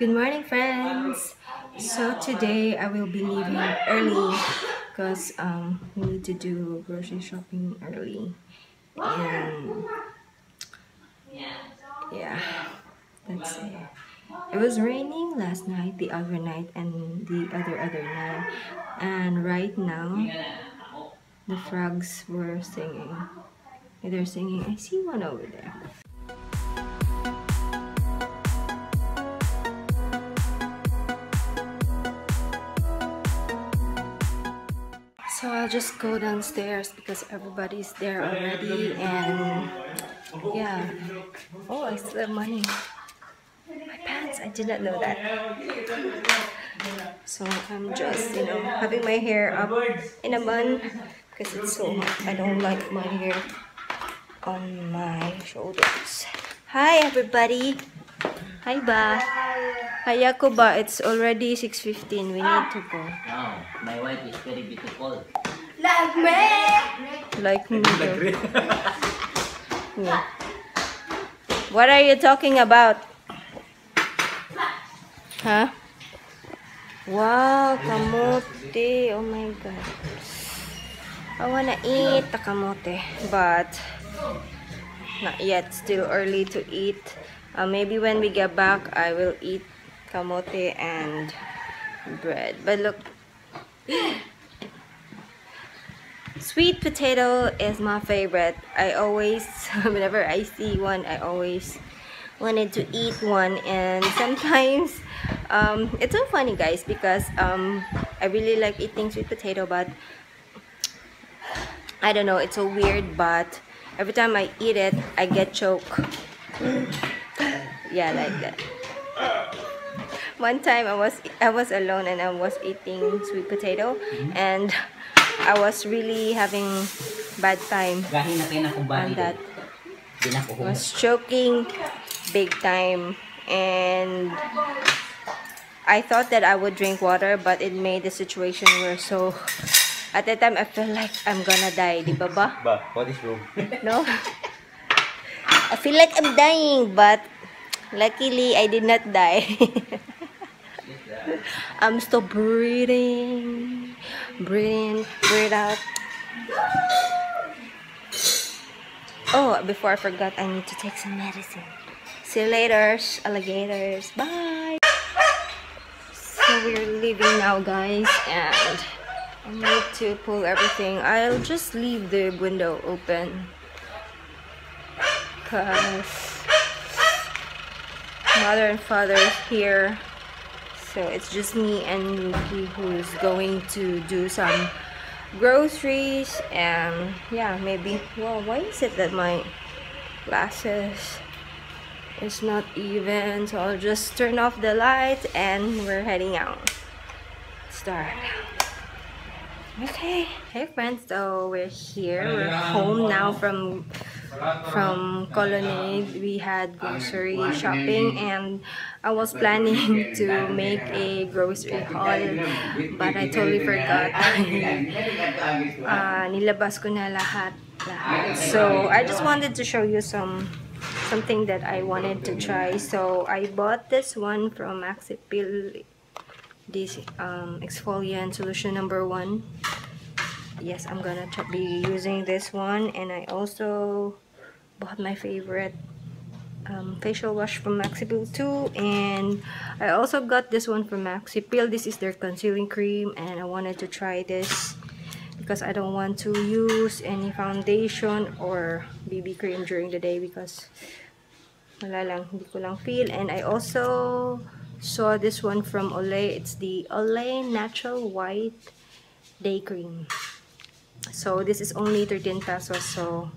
Good morning, friends. So today I will be leaving early because we need to do grocery shopping early, and yeah, that's it. It was raining last night, the other night, and the other night, and right now the frogs were singing. They're singing. I see one over there. So I'll just go downstairs because everybody's there already, and yeah. Oh, I still have money. My pants, I did not know that. So I'm just, having my hair up in a bun because it's so hot. I don't like my hair on my shoulders. Hi everybody. Hi ba. Hi ako ba. It's already 6:15. We need to go. No, my wife is very beautiful. Like me. Like me. Yeah. What are you talking about? Huh? Wow, kamote. Oh my god. I wanna eat the kamote, but not yet. Still early to eat. Maybe when we get back, I will eat kamote and bread. But look, sweet potato is my favorite. I always, whenever I see one, I always wanted to eat one. And sometimes it's so funny, guys, because I really like eating sweet potato, but I don't know, it's so weird, but every time I eat it, I get choked. Yeah, like that. One time I was alone and I was eating sweet potato, and I was really having bad time on that. I was choking big time, and I thought that I would drink water, but it made the situation worse. So at that time I felt like I'm gonna die, di ba ba? What is wrong? No? I feel like I'm dying, but luckily I did not die. I'm still breathing. Breathe out. Oh, before I forgot, I need to take some medicine. See you later, alligators. Bye. So we're leaving now, guys, and I need to pull everything. I'll just leave the window open because mother and father is here. So it's just me and Yuki who's going to do some groceries, and yeah, maybe, well, why is it that my glasses is not even? So I'll just turn off the light and we're heading out. Start. Okay. Hey friends, so we're here. We're home now from Colonnade. We had grocery shopping, and I was planning to make a grocery haul, but I totally forgot. Nilabas ko na lahat. So I just wanted to show you something that I wanted to try. So I bought this one from NEQILLA, this exfoliant solution number 1. Yes, I'm gonna be using this one, and I also bought my favorite facial wash from NEQILLA too, and I also got this one from NEQILLA. This is their concealing cream, and I wanted to try this because I don't want to use any foundation or BB cream during the day because wala lang, hindi ko lang feel. And I also saw this one from Olay. It's the Olay Natural White Day Cream. So this is only 13 pesos. So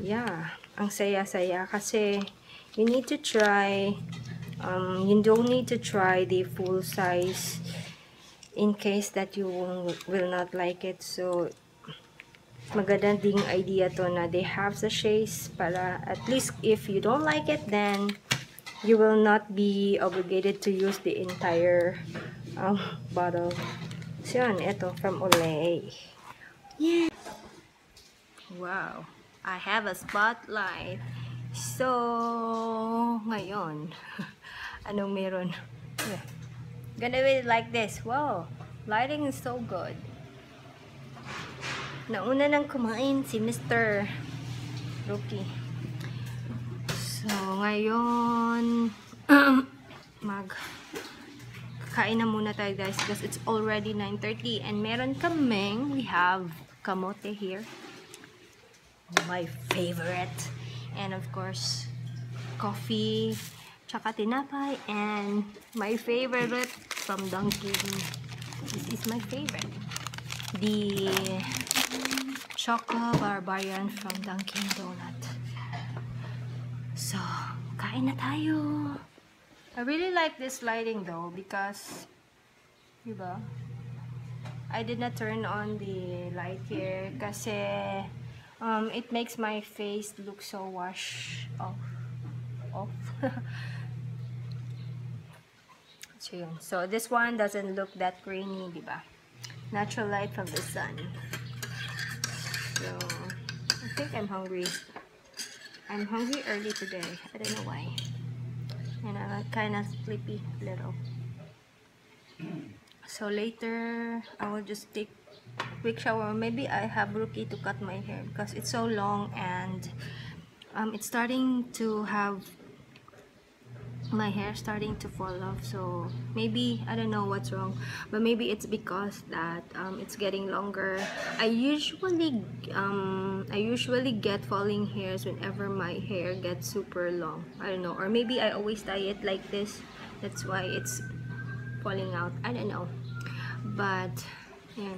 yeah, ang saya-saya kasi you need to try, you don't need to try the full size in case that you will not like it. So maganda ding idea to na they have sachets para at least if you don't like it, then you will not be obligated to use the entire bottle. So yun, ito from Olay. Yeah. Wow, I have a spotlight. So, ngayon, anong meron? Yeah. Gonna be like this. Wow, lighting is so good. Nauna nang kumain si Mr. Rookie. So, ngayon, kain na muna tayo guys because it's already 9:30 and meron we have kamote here. My favorite. And of course, coffee, tsaka tinapay, and my favorite from Dunkin'. This is my favorite. The Choco Barbarian from Dunkin' Donut. So, kain na tayo. I really like this lighting though because, diba? I did not turn on the light here kasi it makes my face look so wash off. So, yun. So this one doesn't look that grainy, diba? Natural light from the sun. So I think I'm hungry. I'm hungry early today. I don't know why. And I'm kind of sleepy little. So later I will just take a quick shower. Maybe I have Rookie to cut my hair because it's so long and it's starting to have my hair starting to fall off. So maybe I don't know what's wrong, but maybe it's because that it's getting longer. I usually get falling hairs whenever my hair gets super long. I don't know, or maybe I always dye it like this, that's why it's falling out. I don't know, but yeah,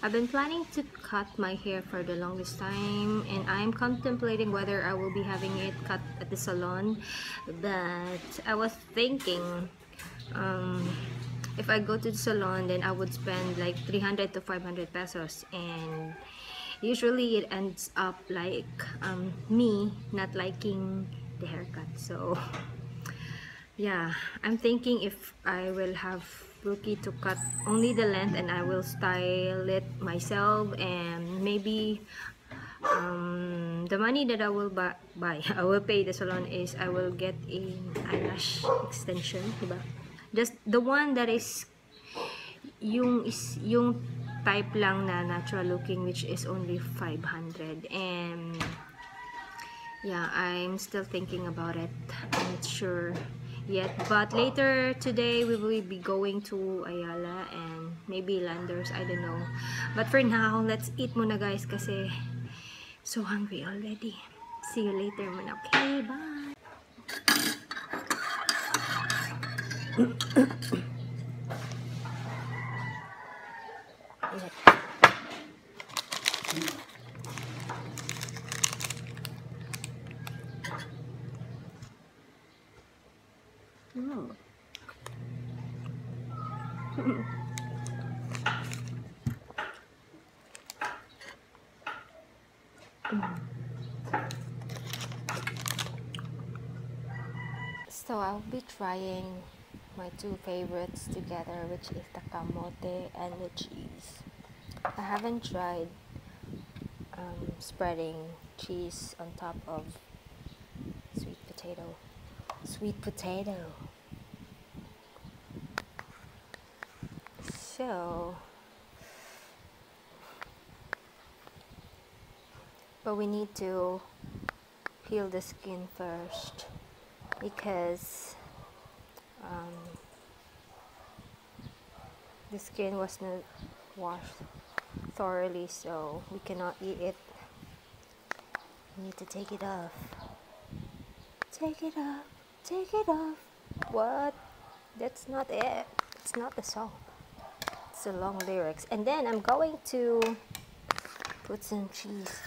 I've been planning to cut my hair for the longest time, and I'm contemplating whether I will be having it cut at the salon. But I was thinking, if I go to the salon, then I would spend like 300 to 500 pesos, and usually it ends up like me not liking the haircut. So yeah, I'm thinking if I will have Rookie to cut only the length and I will style it myself, and maybe the money that I will buy I will pay the salon is I will get an eyelash extension, diba? Just the one that is yung type lang na natural looking, which is only 500. And yeah, I'm still thinking about it. I'm not sure yet, but later today we will be going to Ayala and maybe Landers, I don't know. But for now, let's eat muna guys kasi so hungry already. See you later muna. Okay, bye. So I'll be trying my two favorites together, which is the kamote and the cheese. I haven't tried spreading cheese on top of sweet potato. So, but we need to peel the skin first because the skin was not washed thoroughly, so we cannot eat it. We need to take it off. Take it off. Take it off. What? That's not it. It's not the song. It's the long lyrics. And then I'm going to put some cheese.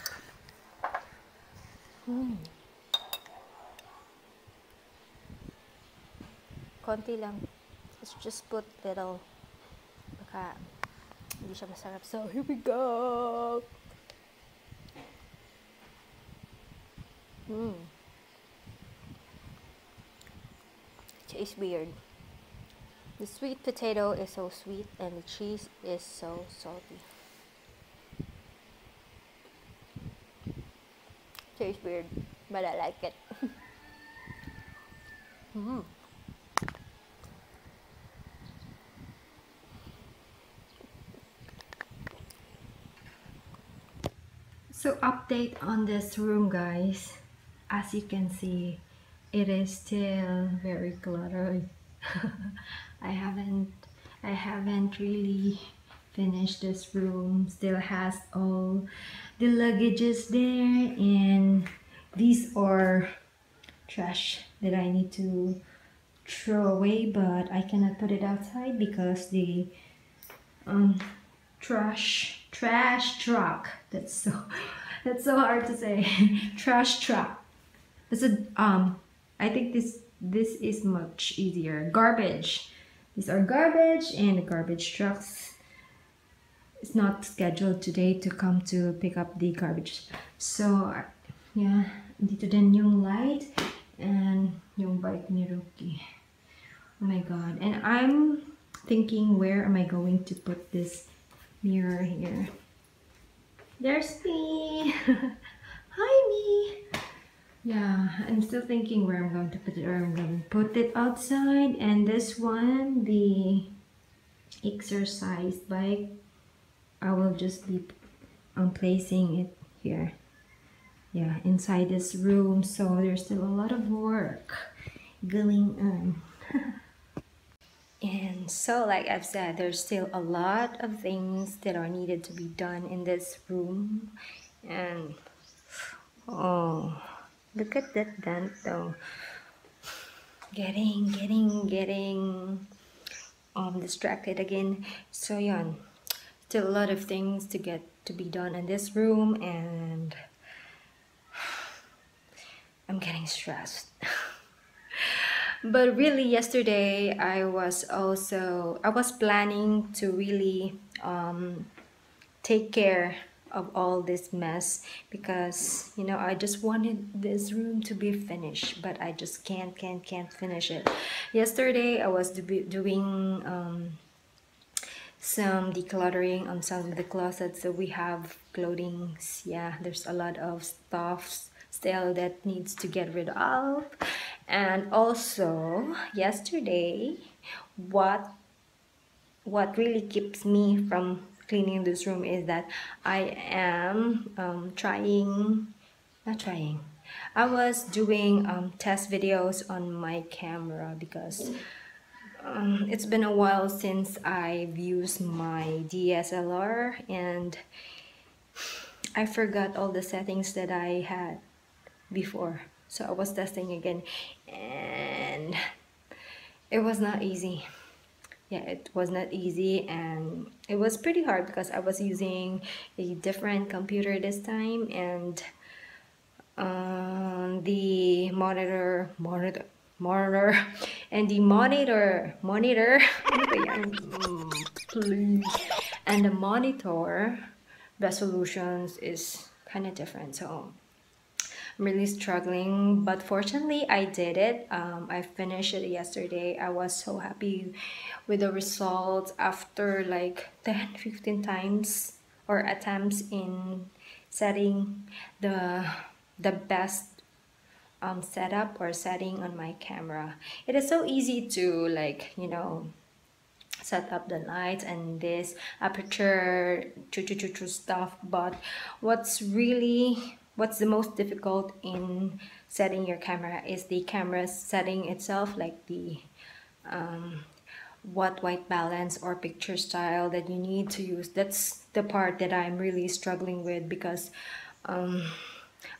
Konti lang. Let's just put little. Baka hindi siya masarap. So here we go. Tastes weird. The sweet potato is so sweet and the cheese is so salty. Tastes weird. but I like it. So update on this room, guys. As you can see, it is still very cluttered. I haven't really finished this room. Still has all the luggages there, and these are trash that I need to throw away, but I cannot put it outside because the trash truck, that's so hard to say. Trash truck. This is I think this is much easier. Garbage. These are garbage, and the garbage trucks is not scheduled today to come to pick up the garbage. So yeah, dito din yung light and yung bike ni Rookie. Oh my god. And I'm thinking, where am I going to put this mirror here? There's me. Hi, me. Yeah, I'm still thinking where I'm going to put it, or I'm going to put it outside. And this one, the exercise bike, I will just be placing it here. Yeah, inside this room. So there's still a lot of work going on. And so, like I've said, there's still a lot of things that are needed to be done in this room. And oh, look at that dent though. Getting distracted again. So yeah, still a lot of things to be done in this room, and I'm getting stressed. But really, yesterday I was planning to really take care of all this mess, because you know, I just wanted this room to be finished, but I just can't finish it. Yesterday I was doing some decluttering on some of the closets. So we have clothing, yeah, there's a lot of stuff still that needs to get rid of. And also yesterday, what really keeps me from cleaning this room is that I am I was doing test videos on my camera, because it's been a while since I've used my DSLR, and I forgot all the settings that I had before. So I was testing again, and it was not easy. Yeah, it was not easy, and it was pretty hard because I was using a different computer this time, and the monitor and the monitor please, and the monitor resolutions is kind of different, so I'm really struggling. But fortunately I did it. I finished it yesterday. I was so happy with the results after like 10-15 times or attempts in setting the best setup or setting on my camera. It is so easy to, like, you know, set up the lights and this aperture stuff, but what's the most difficult in setting your camera is the camera setting itself, like the what white balance or picture style that you need to use. That's the part that I'm really struggling with, because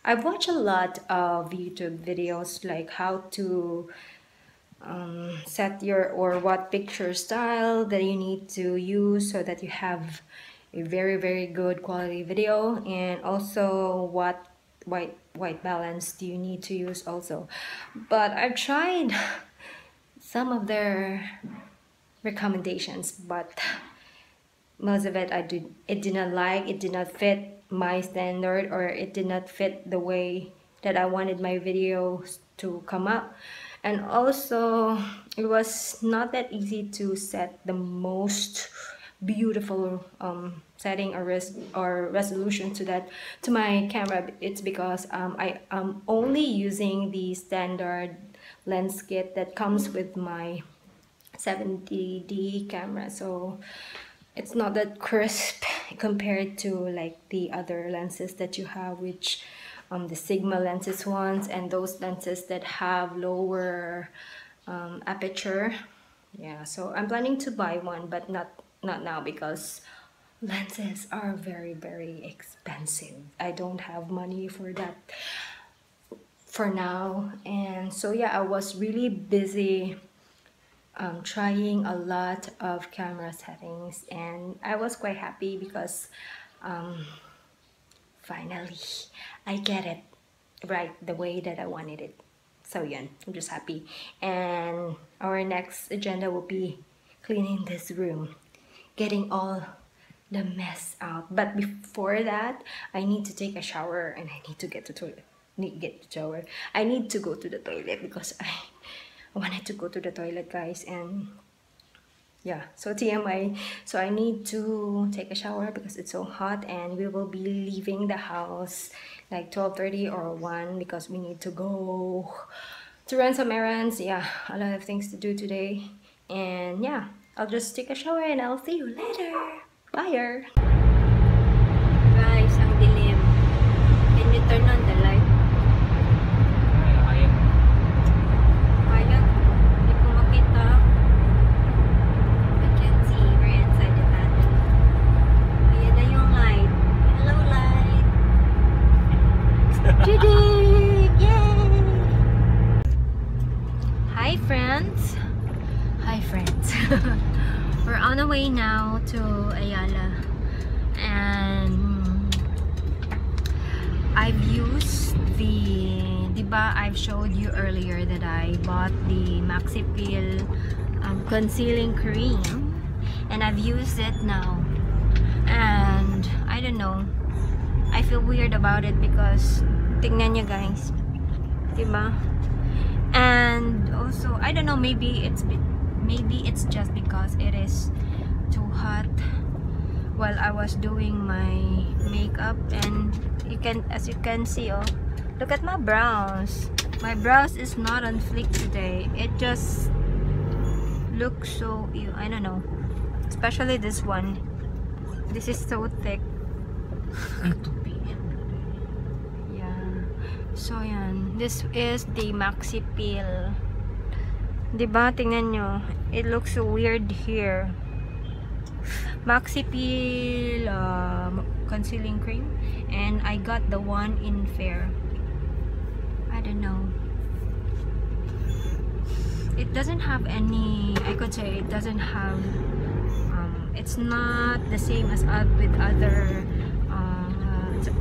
I've watched a lot of YouTube videos like how to set your, or what picture style that you need to use so that you have a very good quality video, and also what white balance do you need to use also. But I've tried some of their recommendations, but most of it it did not fit my standard, or it did not fit the way that I wanted my videos to come up. And also it was not that easy to set the most beautiful setting or resolution to my camera. It's because I am only using the standard lens kit that comes with my 70D camera, so it's not that crisp compared to like the other lenses that you have, which the Sigma lenses ones and those lenses that have lower aperture. Yeah, so I'm planning to buy one, but not now because lenses are very expensive. I don't have money for that for now. And so yeah, I was really busy trying a lot of camera settings, and I was quite happy because finally I get it right the way that I wanted it. So yeah, I'm just happy. And our next agenda will be cleaning this room, getting all the mess out. But before that, I need to take a shower and I need to get to toilet. I need to go to the toilet because I wanted to go to the toilet, guys. And yeah, so TMI. So I need to take a shower because it's so hot, and we will be leaving the house like 12:30 or 1 because we need to go to run some errands. Yeah, a lot of things to do today. And yeah, I'll just take a shower and I'll see you later. Bye. Guys, ang dilim. Can you turn on the light? Hi friends. We're on the way now to Ayala, and I've used I've showed you earlier that I bought the Maxi Peel concealing cream, and I've used it now, and I don't know, I feel weird about it because tingnan nyo guys, diba? And also I don't know, maybe it's just because it is too hot while I was doing my makeup. And as you can see, oh, look at my brows. My brows is not on fleek today. It just looks so, I don't know, especially this one. This is so thick. So yan, this is the Maxi Peel. Diba? Tingnan nyo. It looks so weird here. Maxi Peel concealing cream, and I got the one in fair. I don't know. It doesn't have any, I could say it doesn't have, it's not the same as with other,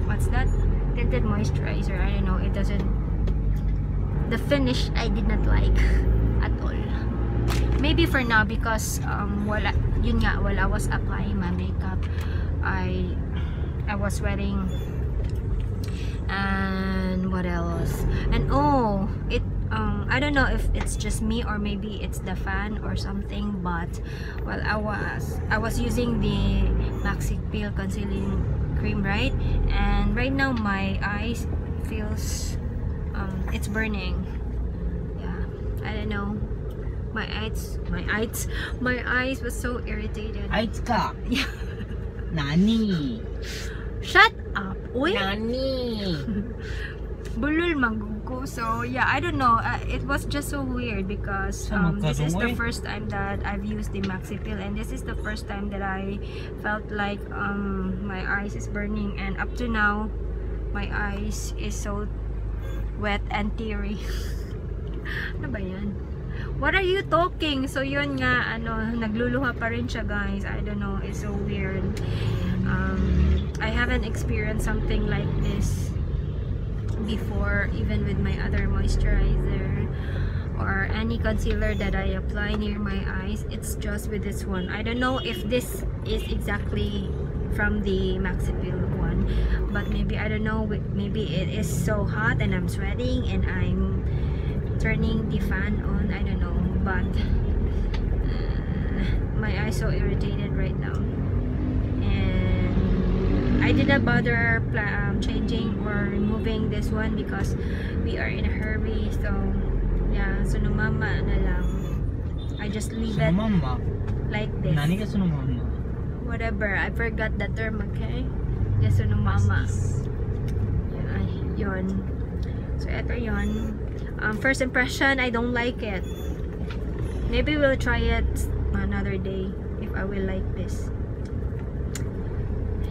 what's that? Tinted moisturizer. I don't know, it doesn't, the finish I did not like at all. Maybe for now because while I was applying my makeup, I was sweating. And what else? And oh, it I don't know if it's just me or maybe it's the fan or something, but while I was using the Maxi Peel concealing cream, right? And right now my eyes feels it's burning. Yeah, I don't know. My eyes was so irritated. Eyes ka. Nani. Shut up. Uy. Nani. Bulol magugo. So yeah, I don't know. It was just so weird because this is the first time that I've used the Maxi Peel, and this is the first time that I felt like my eyes is burning, and up to now my eyes is so wet and teary. Ano ba yan? What are you talking? So yun nga, nagluluha pa rin siya, guys. I don't know, it's so weird. I haven't experienced something like this before, even with my other moisturizer or any concealer that I apply near my eyes. It's just with this one. I don't know if this is exactly from the Maxi Peel one, but maybe, I don't know, maybe it is so hot and I'm sweating and I'm turning the fan on. I don't know, but my eyes so irritated right now. And I did not bother changing or removing this one because we are in a hurry. So yeah, sunumama na lang. I just leave it like this. Nani ka sunumama? Whatever, I forgot the term, okay? Just sunumama. Yeah, yun. So eto yun. First impression, I don't like it. Maybe we'll try it another day if I will like this.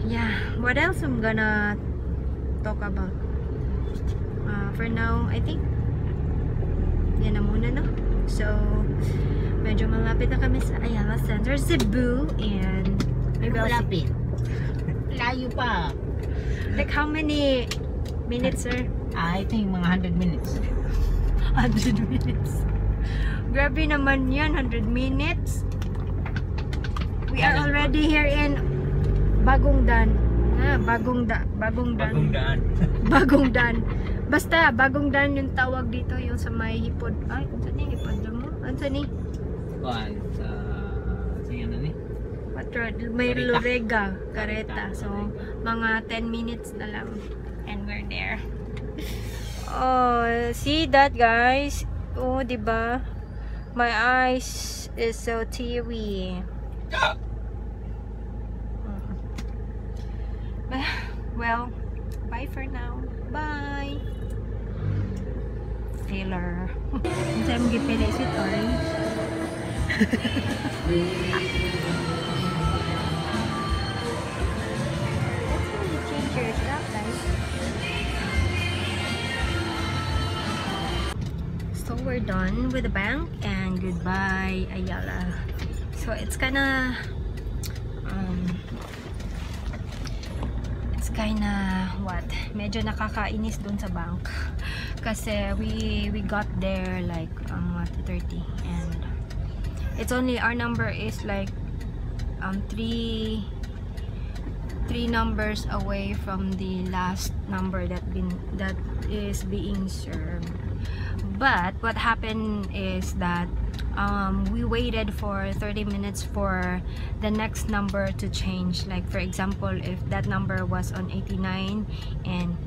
Yeah, what else I'm gonna talk about? For now, I think yan na muna, no? So medyo malapit na kami sa Ayala Center, Cebu, and maybe I'll Malapit. Layo pa. like how many minutes, sir? I think mga 100 minutes. 100 minutes. Grabe naman yan, 100 minutes. We are already here in Bagongdan. Bagongdan. Bagongdan. Basta, Bagongdan yung tawag dito, yung sa may hipod. Ay, ano ni? Hipod mo? Ano ni? Kuan sa ano ni? What road? May Lorega, Careta. So, mga 10 minutes na lang. And we're there. Oh, see that, guys? Oh, diba? My eyes is so teary. Well, bye for now. Bye. Filler. Unsa mo gipili si orange? That's how you change your stuff, guys. So we're done with the bank and goodbye Ayala. So it's kinda what, medyo nakakainis dun sa bank kasi we got there like what, 30, and it's only, our number is like three numbers away from the last number that is being served. But what happened is that we waited for 30 minutes for the next number to change. Like for example, if that number was on 89 and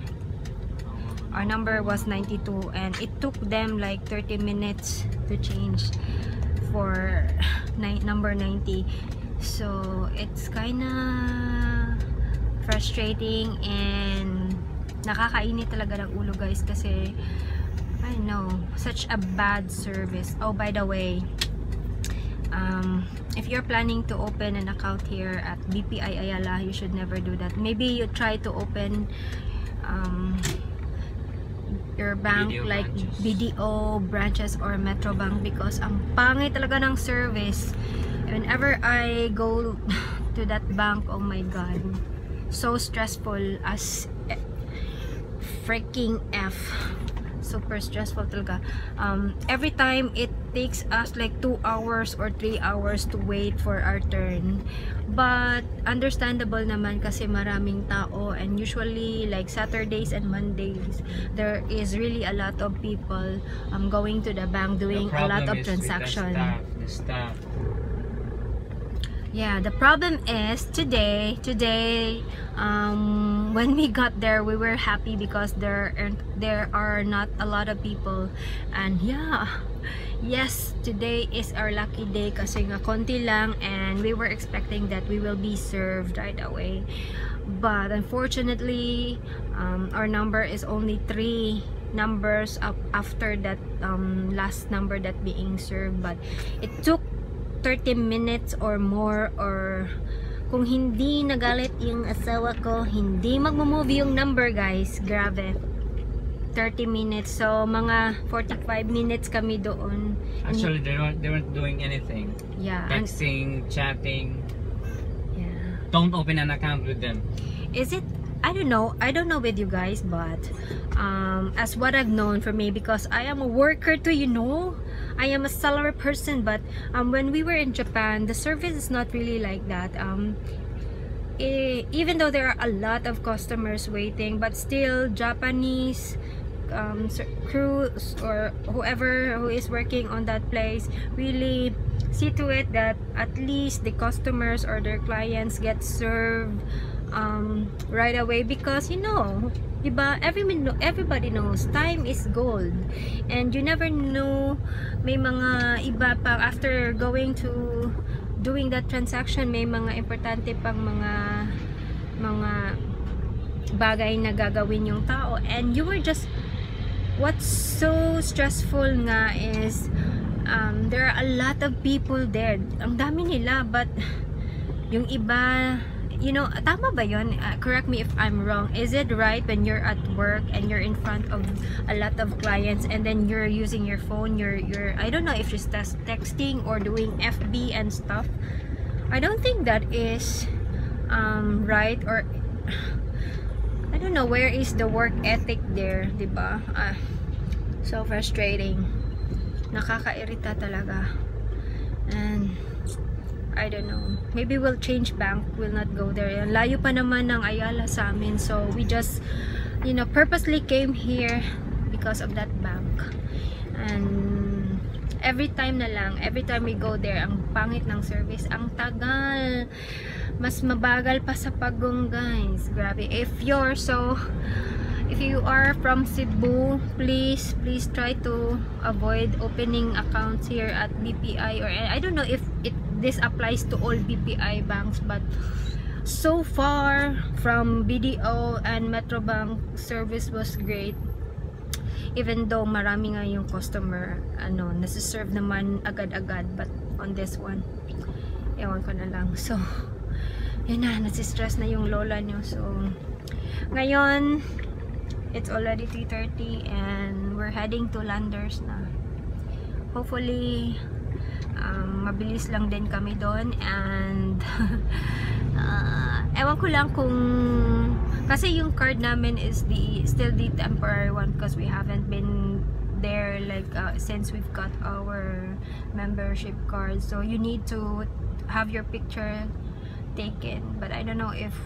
our number was 92, and it took them like 30 minutes to change for number 90. So it's kinda frustrating and nakakainit talaga ng ulo, guys, kasi I know, such a bad service. Oh, by the way, if you're planning to open an account here at BPI Ayala, you should never do that. Maybe you try to open your bank BDO like branches. BDO branches or Metro Bank, because ang pangit talaga ng service. Whenever I go to that bank, oh my god, so stressful as freaking F. Super stressful talaga. Every time it takes us like 2 hours or 3 hours to wait for our turn, but understandable naman kasi maraming tao, and usually like Saturdays and Mondays there is really a lot of people going to the bank doing a lot of transaction. The staff. Yeah, the problem is today when we got there, we were happy because there are not a lot of people, and yeah, yes, today is our lucky day kasi nga konti lang, and we were expecting that we will be served right away, but unfortunately our number is only 3 numbers up after that last number that being served, but it took 30 minutes or more, or kung hindi nagalit yung asawa ko, hindi magmo-move yung number, guys. Grabe, 30 minutes. So mga 45 minutes kami doon. Actually, they weren't doing anything. Yeah. Texting, chatting. Yeah. Don't open an account with them. Is it? I don't know with you guys, but as what I've known for me, because I am a worker too, you know, I am a salary person, but when we were in Japan, the service is not really like that. Even though there are a lot of customers waiting, but still Japanese crews or whoever who is working on that place really see to it that at least the customers or their clients get served right away, because you know, diba, everybody knows time is gold, and you never know, may mga iba pa after doing that transaction, may mga importante pang mga bagay na gagawin yung tao, and you were just, what's so stressful nga is there are a lot of people there, ang dami nila, but yung iba, you know, tama ba yun? Correct me if I'm wrong. Is it right when you're at work and you're in front of a lot of clients and then you're using your phone, you're I don't know if you're texting or doing FB and stuff? I don't think that is right, or I don't know, where is the work ethic there, diba? So frustrating, nakakairita talaga, and I don't know, maybe we'll change bank, we'll not go there. Layo pa naman ng Ayala sa amin, so we just, you know, purposely came here because of that bank. And every time we go there, ang pangit ng service, ang tagal, mas mabagal pa sa Pagong, guys, grabe. If you are from Cebu, please try to avoid opening accounts here at BPI, or I don't know if this applies to all BPI banks, but so far from BDO and Metrobank, service was great, even though marami nga yung customer nasa-serve naman agad-agad, but on this one, ewan ko na lang. So yun na, nasi-stress na yung lola nyo. So ngayon it's already 3:30 and we're heading to Landers na. Hopefully mabilis lang din kami doon, and ewan ko lang kung, kasi yung card namin is still the temporary one, because we haven't been there like since we've got our membership card. So you need to have your picture taken, but I don't know if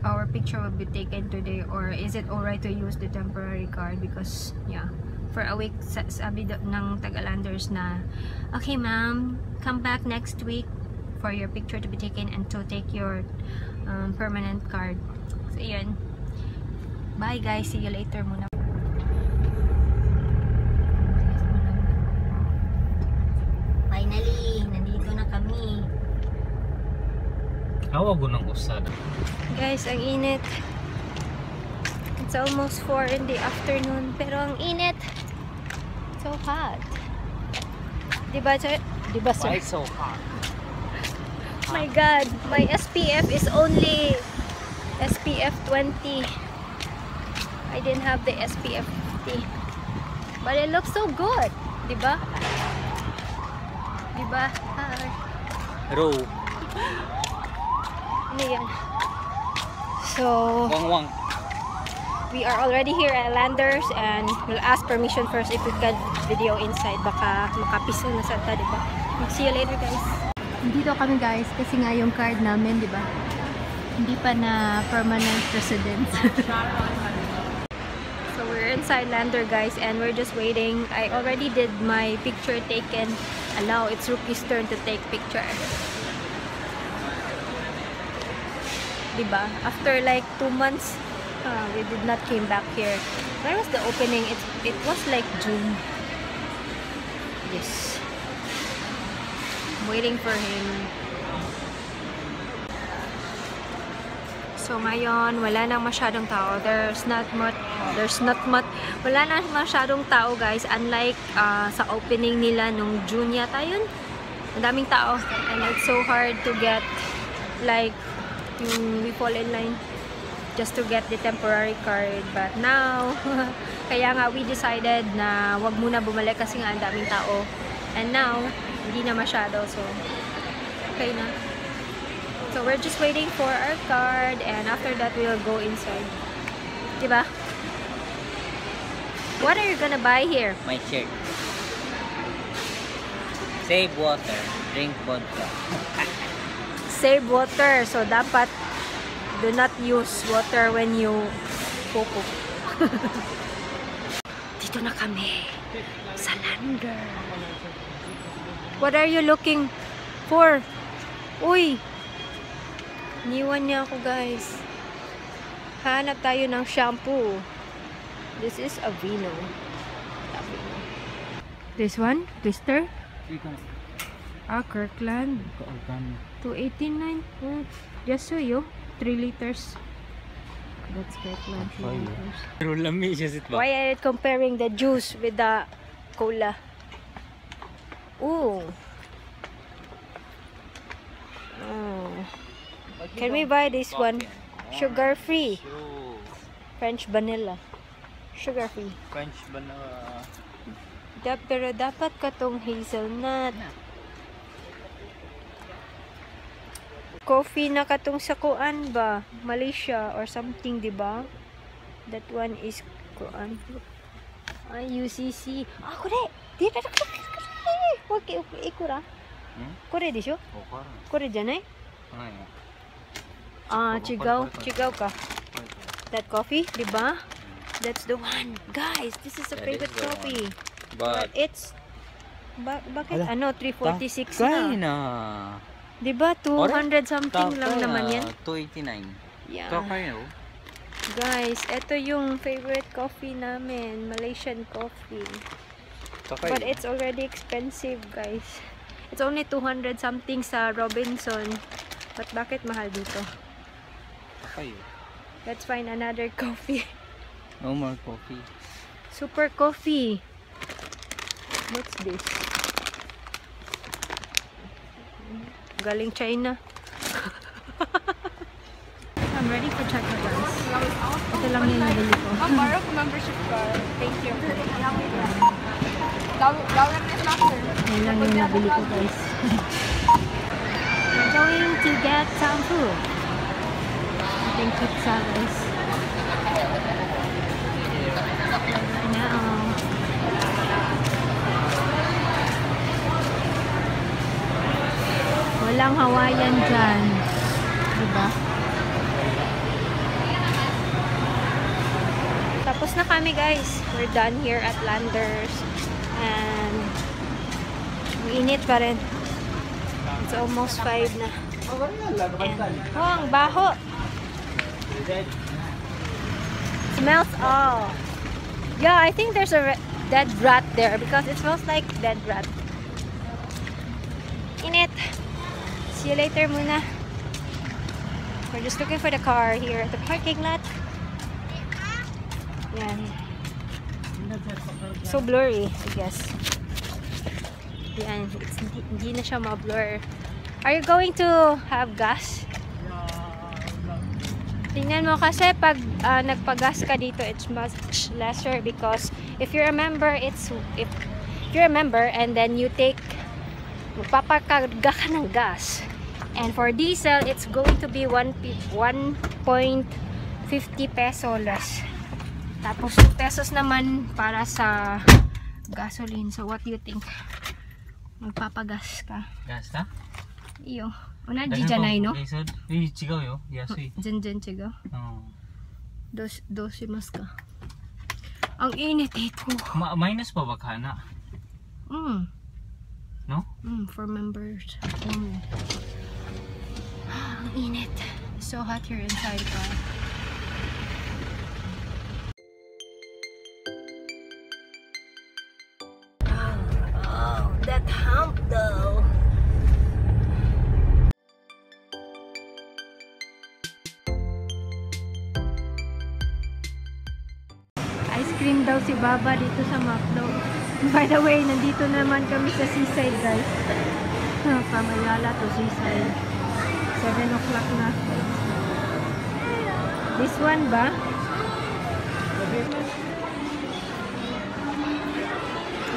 our picture will be taken today, or is it alright to use the temporary card, because yeah, for a week sabi ng Tagalanders na, okay ma'am, come back next week for your picture to be taken and to take your permanent card. So yun, bye guys, see you later muna. Finally, nandito na kami. Awag ng usad. Guys, ang init. It's almost 4 in the afternoon, pero ang init. So hot. Diba, sir? Diba, sir? Why so hot? My God, my SPF is only SPF 20. I didn't have the SPF 50. But it looks so good. Diba? Diba? Hi. Row. Ano yan? So, Wang. we are already here at Landers, and we'll ask permission first if we can video inside. Baka makapiso na santa, diba? See you later, guys. Dito kami, guys, kasi nga yung card namin, diba? Hindi pa na permanent residence. So we're inside Lander, guys, and we're just waiting. I already did my picture taken. Allow, it's Ruki's turn to take picture. Diba? After like 2 months, we did not came back here. Where was the opening? It was like June. Yes. I'm waiting for him. So ngayon, wala nang masyadong tao. Wala nang masyadong tao, guys. Unlike sa opening nila nung June yata yun. Ang daming tao. And it's so hard to get, like, we fall in line just to get the temporary card. But now, kaya nga we decided na wag muna bumalik kasi nga ang daming tao. And now, hindi na masyado. So, okay na. So, we're just waiting for our card, and after that, we'll go inside. Diba? What are you gonna buy here? My shirt. Save water. Drink vodka. Save water. So, dapat do not use water when you poop. Dito na kami sa Lander. What are you looking for? Uy! Niwan niya ako, guys. Hanap tayo ng shampoo. This is Aveeno. This one? Twister? Ah, Kirkland. 289. Oh, just so you. 3 liters. That's Kirkland. 3 liters. Pero lami siya sit ba? Why are you comparing the juice with the cola? Ooh. Oh. Can we buy this one? Sugar free. French vanilla. Sugar free. French vanilla. Pero dapat katong hazelnut. Coffee na katong sa kuan ba? Malaysia or something, di ba? That one is kuan. Ay, UCC. Ah, kore! Di na okay, ikura. Kore disho? Kore janai? Ah, chigaw ka. That coffee, di ba? That's the one. Guys, this is a favorite coffee. But it's bakit ano 346 na. Di ba 200 something lang naman yan? 289. Yeah. Takay no. Guys, ito yung favorite coffee namin, Malaysian coffee. Takay. But it's already expensive, guys. It's only 200 something sa Robinson. But bakit mahal dito? Takay. Let's find another coffee. No more coffee. Super coffee. What's this? Galing China. I'm ready for check guys. Ito lang yung nabili ko. Borrow membership card. Thank you. Ayan lang yung nabili ko guys. We're going to get some food. I think pizza guys. Now. Walang Hawaiian dyan. Diba? Tapos na kami guys. We're done here at Landers. And mainit pa rin. It's almost 5 na. And, oh, ang baho. Smells all. Yeah, I think there's a dead rat there because it smells like dead rat. Init. See you later muna. We're just looking for the car here at the parking lot. Yan. So blurry, I guess. Yan. Hindi na siya ma-blur. Are you going to have gas? Tingnan mo kasi pag nagpagas ka dito, it's much lesser because if you remember, if you remember and then you take magpapakarga ka ng gas. And for diesel, it's going to be 1.50 peso less. Tapos 2 pesos naman para sa gasoline. So what do you think? Magpapagas ka? Gas ta? Iyo. Una di janay no? Chigaw yo. Yasui. Jen chigaw. Oh. 12 mas ka. Ang init ito. Minus pa ba kana? No? For members. Ang init. It's so hot here inside the car. Oh, that hump though. Ice cream daw si Baba dito sa McDo. By the way, nandito naman kami sa seaside guys. Pamayala to seaside. 7 o'clock na. This one ba?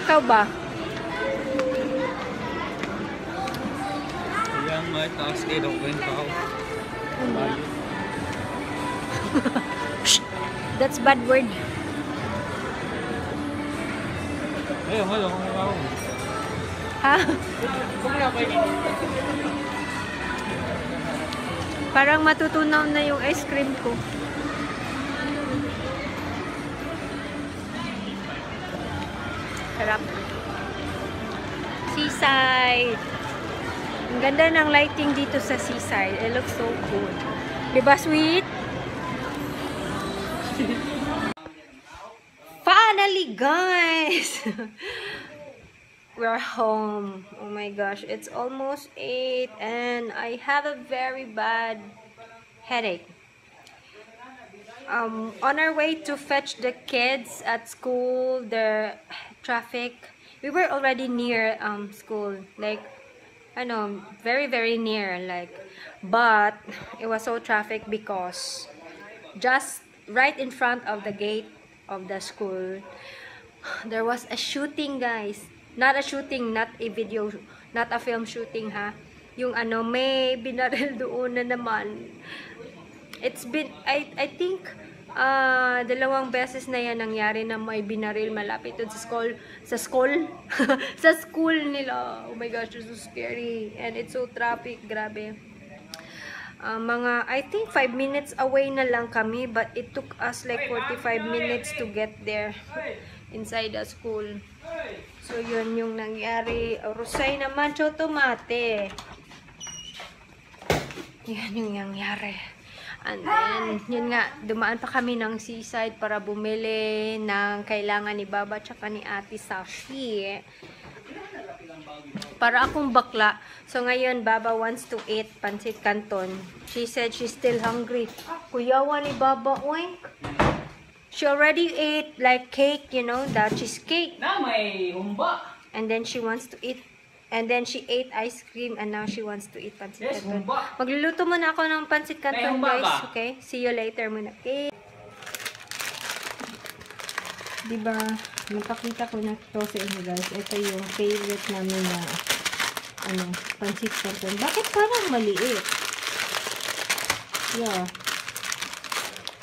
Ikaw ba? Yang may taas kayo daw kwento ako. That's bad word. Ayun, wala akong ako. Ha? Parang matutunaw na yung ice cream ko. Sarap. See seaside. Ang ganda ng lighting dito sa seaside. It looks so good. Diba, sweet? Finally, guys! We're home. Oh my gosh, it's almost 8 and I have a very bad headache. On our way to fetch the kids at school, the traffic, we were already near school, like, I know, very near, like, but it was so traffic because just right in front of the gate of the school, there was a shooting, guys. Not a shooting, not a video, not a film shooting, ha. Yung ano, may binaril doon na naman. It's been, I think, dalawang beses na yan nangyari na may binaril malapit doon sa school nila. Oh my gosh, it's so scary. And it's so traffic, grabe. Mga, I think 5 minutes away na lang kami, but it took us like 45 minutes to get there inside the school. So, yun yung nangyari. Rusay naman, chotomate. Yan yung nangyari. And then, yun nga, dumaan pa kami ng seaside para bumili ng kailangan ni Baba tsaka ni Ate Sashi. Para akong bakla. So, ngayon, Baba wants to eat pancit canton. She said she's still hungry. Kuyawa ni Baba, oink. She already ate like cake, you know, the cheesecake. Na may humba. And then she wants to eat, and then she ate ice cream, and now she wants to eat pancit canton. Magluluto muna ako ng pancit canton, guys. Okay? See you later muna. Okay? Diba, napakita ko na to sa inyo, guys. Ito yung favorite namin na pancit canton. Bakit parang maliit? Yeah.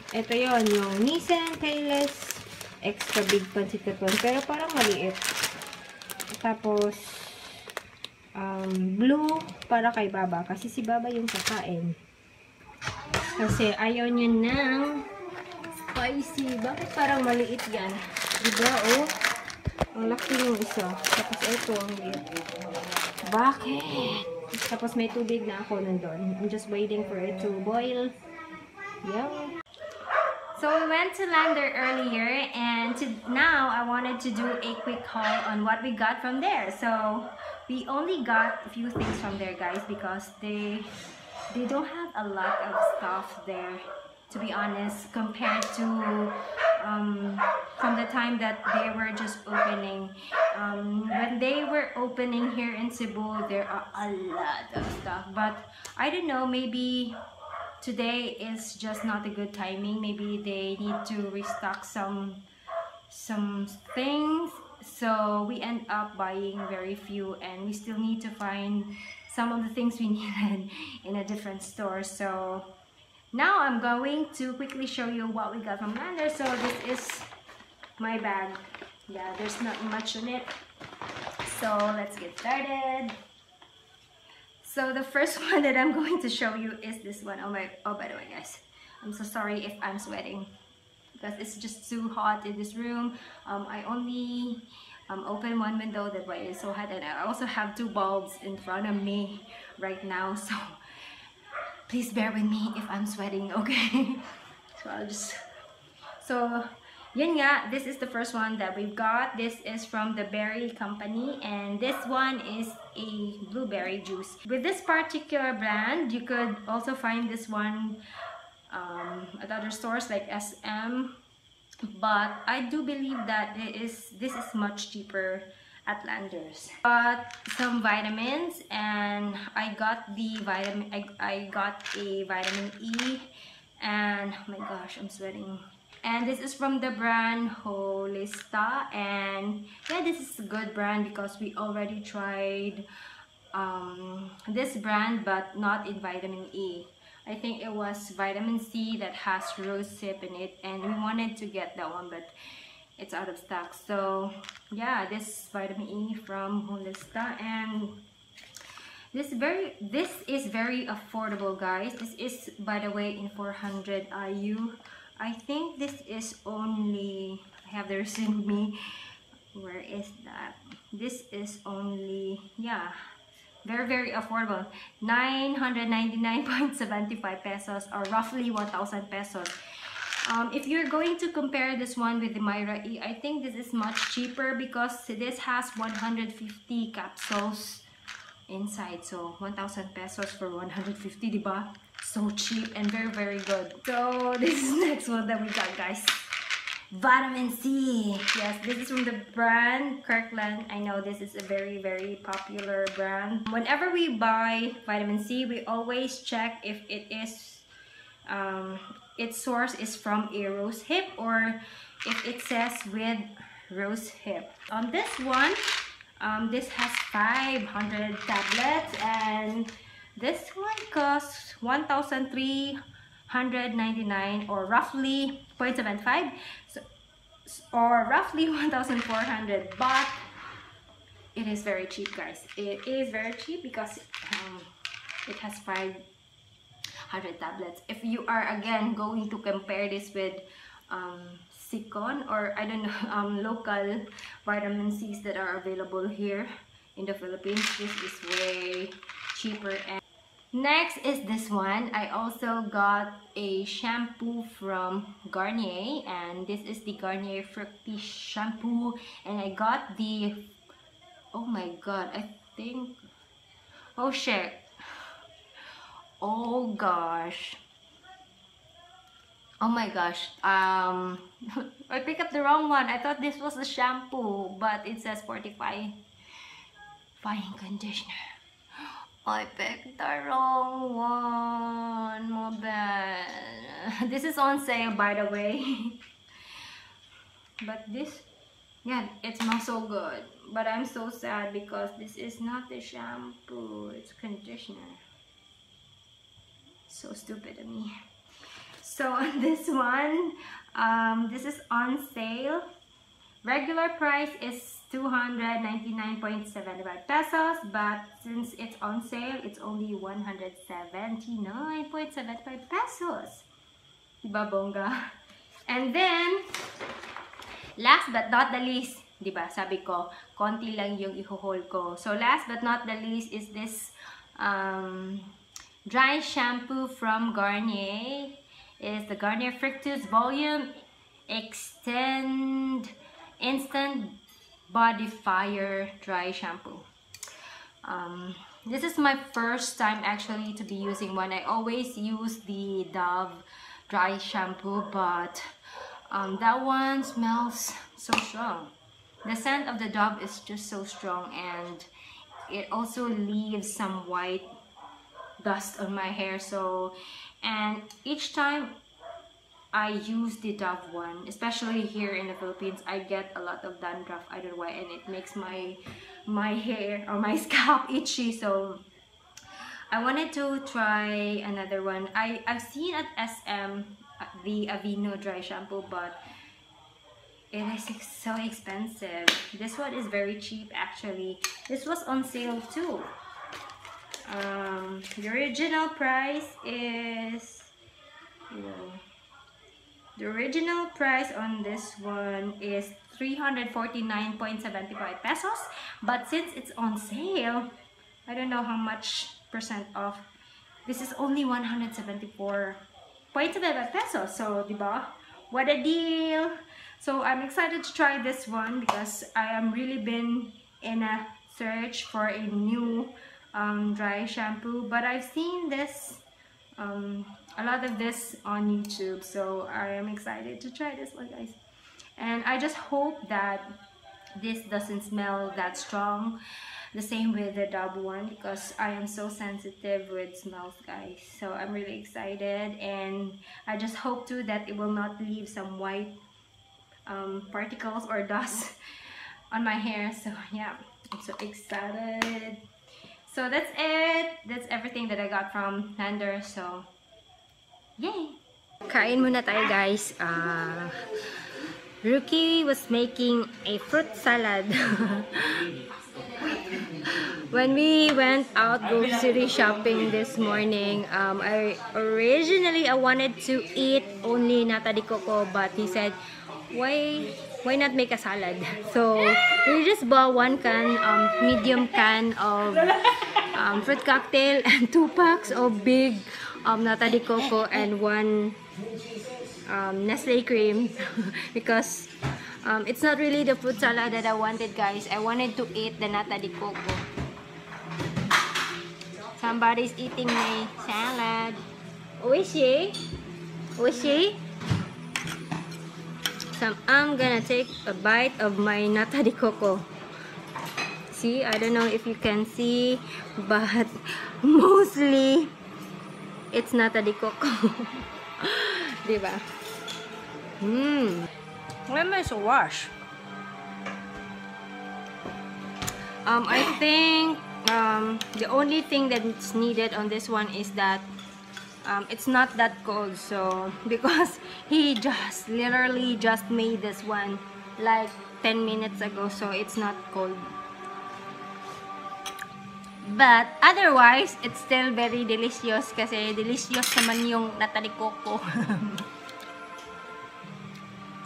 Ito yon, yung Nissan Payless extra big pancit canton, pero parang maliit. Tapos blue para kay Baba, kasi si Baba yung kakain. Kasi ayaw niya ng spicy. Bakit parang maliit yan? Diba, oh? Ang laki yung isa. Tapos ito, ang liit. Bakit? Tapos may tubig na ako nandun. I'm just waiting for it to boil. Yeah. So we went to Lander earlier, and now I wanted to do a quick haul on what we got from there. So we only got a few things from there, guys, because they don't have a lot of stuff there, to be honest, compared to from the time that they were just opening. When they were opening here in Cebu, there are a lot of stuff, but I don't know, maybe today is just not a good timing. Maybe they need to restock some things, so we end up buying very few, and we still need to find some of the things we needed in a different store. So now I'm going to quickly show you what we got from Lander. So this is my bag. Yeah, there's not much in it, so let's get started. So the first one that I'm going to show you is this one. Oh, by the way, guys, I'm so sorry if I'm sweating because it's just too hot in this room. I only open one window, that's why it's so hot, and I also have 2 bulbs in front of me right now, so please bear with me if I'm sweating, okay? So yun nga, this is the first one that we've got. This is from the Berry Company, and this one is a blueberry juice. With this particular brand, you could also find this one at other stores like SM, but I do believe that this is much cheaper at Landers. Got some vitamins, and I got the vitamin. I got a vitamin E, and oh my gosh, I'm sweating. And this is from the brand Holista, and yeah, this is a good brand because we already tried this brand, but not in vitamin E. I think it was vitamin C that has rosehip in it, and we wanted to get that one, but it's out of stock. So yeah, this vitamin E from Holista, and this is very affordable, guys. This is, by the way, in 400 IU. I think this is only, I have the receipt with me, Where is that? This is only, yeah, very affordable. 999.75 pesos, or roughly 1,000 pesos. If you're going to compare this one with the Myra E, I think this is much cheaper because this has 150 capsules inside. So 1,000 pesos for 150, diba? So cheap and very good. So this is the next one that we got, guys. Vitamin C. Yes, this is from the brand Kirkland. I know this is a very popular brand. Whenever we buy vitamin C, we always check if it is its source is from a rose hip, or if it says with rose hip. On this one, this has 500 tablets, and this one costs 1,399, or roughly 0.75, so, or roughly 1,400, but it is very cheap, guys. It is very cheap because it has 500 tablets. If you are again going to compare this with Sikon, or I don't know, local vitamin C's that are available here in the Philippines, this is way cheaper. And next is this one. I also got a shampoo from Garnier, and this is the Garnier Fructis shampoo, and I got the, oh my god, I think, oh shit, oh gosh, oh my gosh, I picked up the wrong one. I thought this was the shampoo, but it says Fortifying Conditioner. I picked the wrong one. My bad. This is on sale, by the way. But this, yeah, it smells so good. But I'm so sad because this is not the shampoo, it's conditioner. So stupid of me. So on this one, this is on sale. Regular price is 299.75 pesos, but since it's on sale, it's only 179.75 pesos. Diba, bongga? And then, last but not the least, diba, sabi ko, konti lang yung iho-haul ko. So last but not the least is this dry shampoo from Garnier. It is the Garnier Fructis Volume Instant Body Fire Dry Shampoo. This is my first time actually to be using one. I always use the Dove dry shampoo, but that one smells so strong. The scent of the Dove is just so strong, and it also leaves some white dust on my hair. So, and each time I use the Dove one, especially here in the Philippines, I get a lot of dandruff. I don't know why, and it makes my hair or my scalp itchy. So I wanted to try another one. I've seen at SM the Aveeno dry shampoo, but it is so expensive. This one is very cheap actually. This was on sale too. The original price is, the original price on this one is 349.75 pesos, but since it's on sale, I don't know how much percent off. This is only 174.75 pesos. So, diba? What a deal! So, I'm excited to try this one because I am really been in a search for a new dry shampoo, but I've seen this a lot of this on YouTube, so I am excited to try this one, guys. And I just hope that this doesn't smell that strong, the same with the Dove one, because I am so sensitive with smells, guys. So I'm really excited, and I just hope too that it will not leave some white particles or dust on my hair. So yeah, I'm so excited. So that's it. That's everything that I got from Lander. So yay! Kain muna tayo, guys. Rookie was making a fruit salad. When we went out grocery shopping this morning, I wanted to eat only nata de coco, but he said, why why not make a salad? So we just bought 1 can, medium can of fruit cocktail and 2 packs of big nata de coco and 1 Nestle cream because it's not really the fruit salad that I wanted, guys. I wanted to eat the nata de coco. Somebody's eating my salad. Oh, is she? Oh, is she? So I'm gonna take a bite of my nata de coco. See, I don't know if you can see, but mostly it's nata de coco. Diba? When is a wash? I think the only thing that's needed on this one is that it's not that cold. So because he just literally just made this one like 10 minutes ago, so it's not cold. But otherwise, it's still very delicious kasi delicious naman yung nata de coco.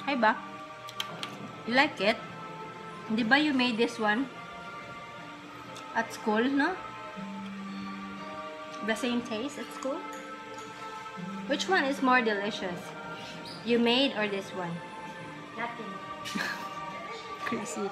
Hi ba? You like it? Di ba you made this one at school, no? The same taste at school? Which one is more delicious? You made or this one? Nothing. Crazy.